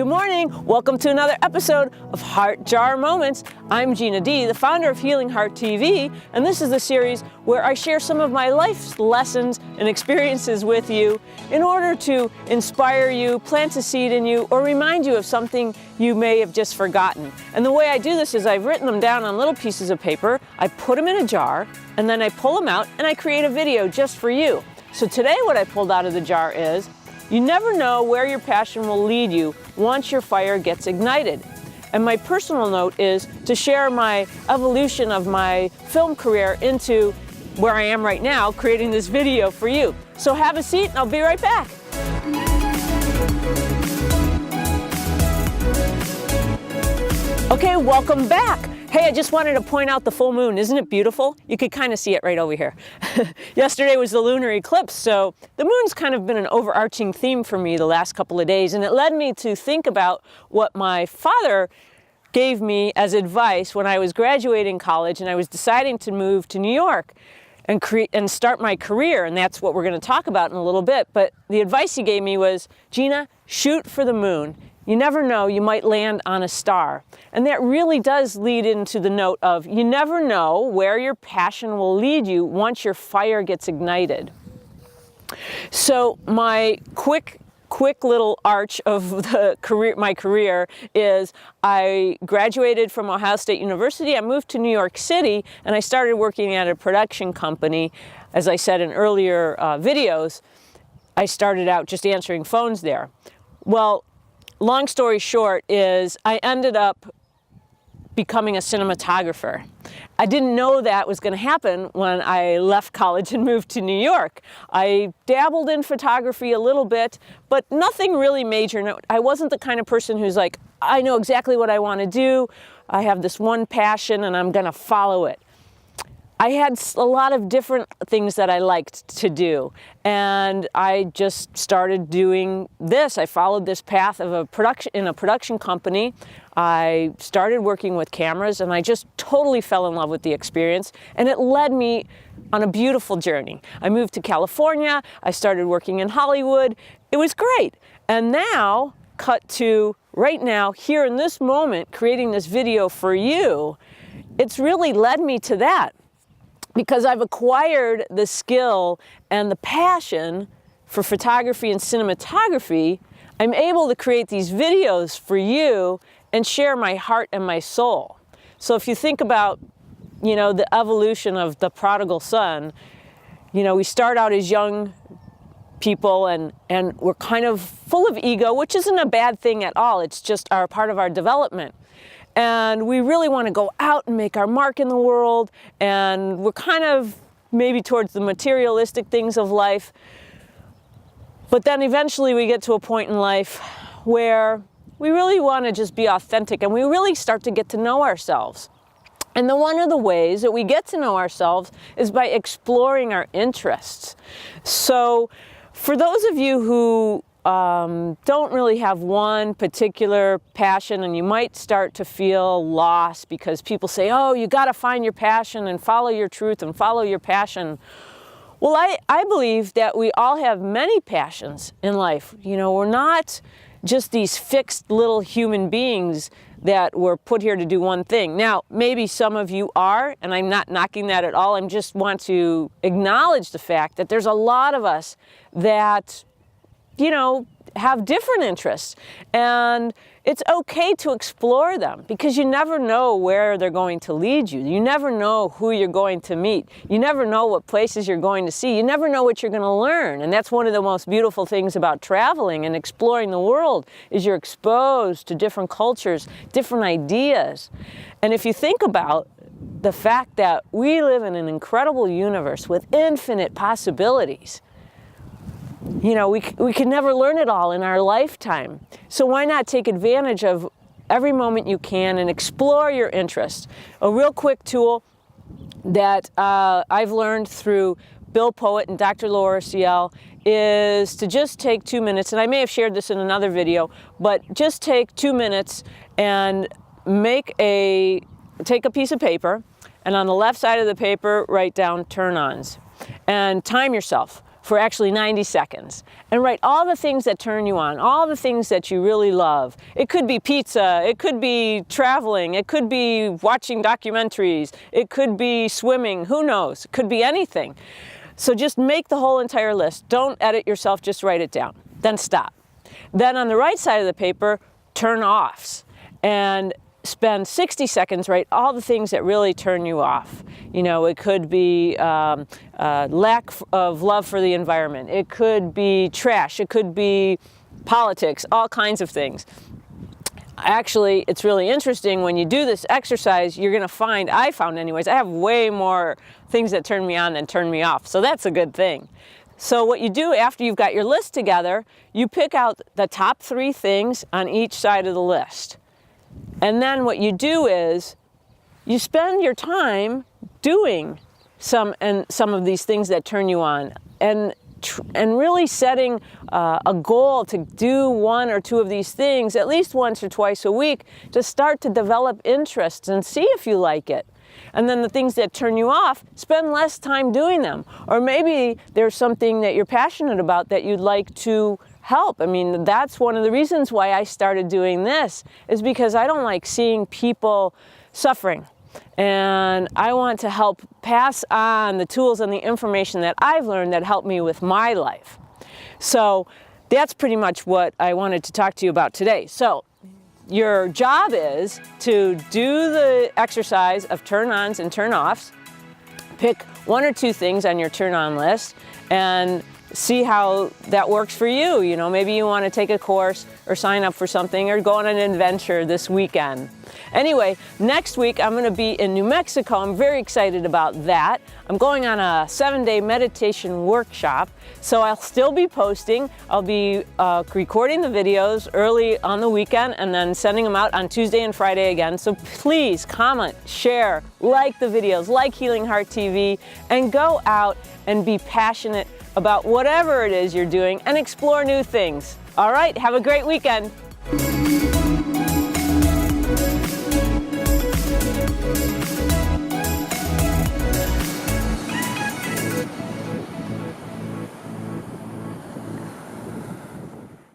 Good morning. Welcome to another episode of Heart Jar Moments. I'm Gina D, the founder of Healing Heart TV, and this is the series where I share some of my life's lessons and experiences with you in order to inspire you, plant a seed in you, or remind you of something you may have just forgotten. And the way I do this is I've written them down on little pieces of paper, I put them in a jar, and then I pull them out and I create a video just for you. So today what I pulled out of the jar is, you never know where your passion will lead you once your fire gets ignited. And my personal note is to share my evolution of my film career into where I am right now, creating this video for you. So have a seat and I'll be right back. Okay, welcome back. Hey, I just wanted to point out the full moon. Isn't it beautiful? You could kind of see it right over here. Yesterday was the lunar eclipse, so the moon's kind of been an overarching theme for me the last couple of days, and it led me to think about what my father gave me as advice when I was graduating college and I was deciding to move to New York and start my career, and that's what we're going to talk about in a little bit. But the advice he gave me was, Gina, shoot for the moon. You never know, you might land on a star. And that really does lead into the note of you never know where your passion will lead you once your fire gets ignited. So my quick little arch of my career is I graduated from Ohio State University, I moved to New York City, and I started working at a production company. As I said in earlier videos, I started out just answering phones there. Well, long story short is I ended up becoming a cinematographer. I didn't know that was going to happen when I left college and moved to New York. I dabbled in photography a little bit, but nothing really major. I wasn't the kind of person who's like, I know exactly what I want to do. I have this one passion and I'm going to follow it. I had a lot of different things that I liked to do, and I just started doing this. I followed this path of in a production company. I started working with cameras, and I just totally fell in love with the experience, and it led me on a beautiful journey. I moved to California. I started working in Hollywood. It was great. And now, cut to right now, here in this moment, creating this video for you, it's really led me to that. Because I've acquired the skill and the passion for photography and cinematography, I'm able to create these videos for you and share my heart and my soul. So if you think about, the evolution of the prodigal son, we start out as young people and we're kind of full of ego, which isn't a bad thing at all. It's just part of our development. And we really want to go out and make our mark in the world, and we're kind of maybe towards the materialistic things of life. But then eventually we get to a point in life where we really want to just be authentic, and we really start to get to know ourselves. And one of the ways that we get to know ourselves is by exploring our interests. So for those of you who don't really have one particular passion, and you might start to feel lost because people say, oh, you got to find your passion and follow your truth and follow your passion. Well, I believe that we all have many passions in life. We're not just these fixed little human beings that were put here to do one thing. Now, maybe some of you are, and I'm not knocking that at all. I just want to acknowledge the fact that there's a lot of us that have different interests, and it's okay to explore them because you never know where they're going to lead you. You never know who you're going to meet. You never know what places you're going to see. You never know what you're going to learn, and that's one of the most beautiful things about traveling and exploring the world is you're exposed to different cultures, different ideas. And if you think about the fact that we live in an incredible universe with infinite possibilities, we can never learn it all in our lifetime. So why not take advantage of every moment you can and explore your interests? A real quick tool that I've learned through Bill Poet and Dr. Laura Ciel is to just take 2 minutes, and I may have shared this in another video, but just take 2 minutes and take a piece of paper, and on the left side of the paper, write down turn-ons. And time yourself. for actually 90 seconds and write all the things that turn you on, all the things that you really love. It could be pizza, it could be traveling, it could be watching documentaries, it could be swimming, who knows, it could be anything. So just make the whole entire list. Don't edit yourself, just write it down. Then stop. Then on the right side of the paper, turn offs and spend 60 seconds, write all the things that really turn you off. You know, it could be lack of love for the environment. It could be trash. It could be politics, all kinds of things. Actually, it's really interesting when you do this exercise, you're going to find, I found anyways, I have way more things that turn me on than turn me off. So that's a good thing. So what you do after you've got your list together, you pick out the top 3 things on each side of the list. And then what you do is you spend your time doing some of these things that turn you on and really setting a goal to do 1 or 2 of these things at least once or twice a week to start to develop interests and see if you like it. And then the things that turn you off, spend less time doing them. Or maybe there's something that you're passionate about that you'd like to help. I mean, that's one of the reasons why I started doing this, is because I don't like seeing people suffering. And I want to help pass on the tools and the information that I've learned that help me with my life. So that's pretty much what I wanted to talk to you about today. So your job is to do the exercise of turn-ons and turn-offs, pick 1 or 2 things on your turn-on list, and see how that works for you. You know, maybe you want to take a course or sign up for something or go on an adventure this weekend. Anyway, next week I'm going to be in New Mexico. I'm very excited about that. I'm going on a 7-day meditation workshop, so I'll still be posting. I'll be recording the videos early on the weekend and then sending them out on Tuesday and Friday again. So please comment, share, like the videos, like Healing Heart TV, and go out and be passionate about whatever it is you're doing and explore new things. All right, have a great weekend.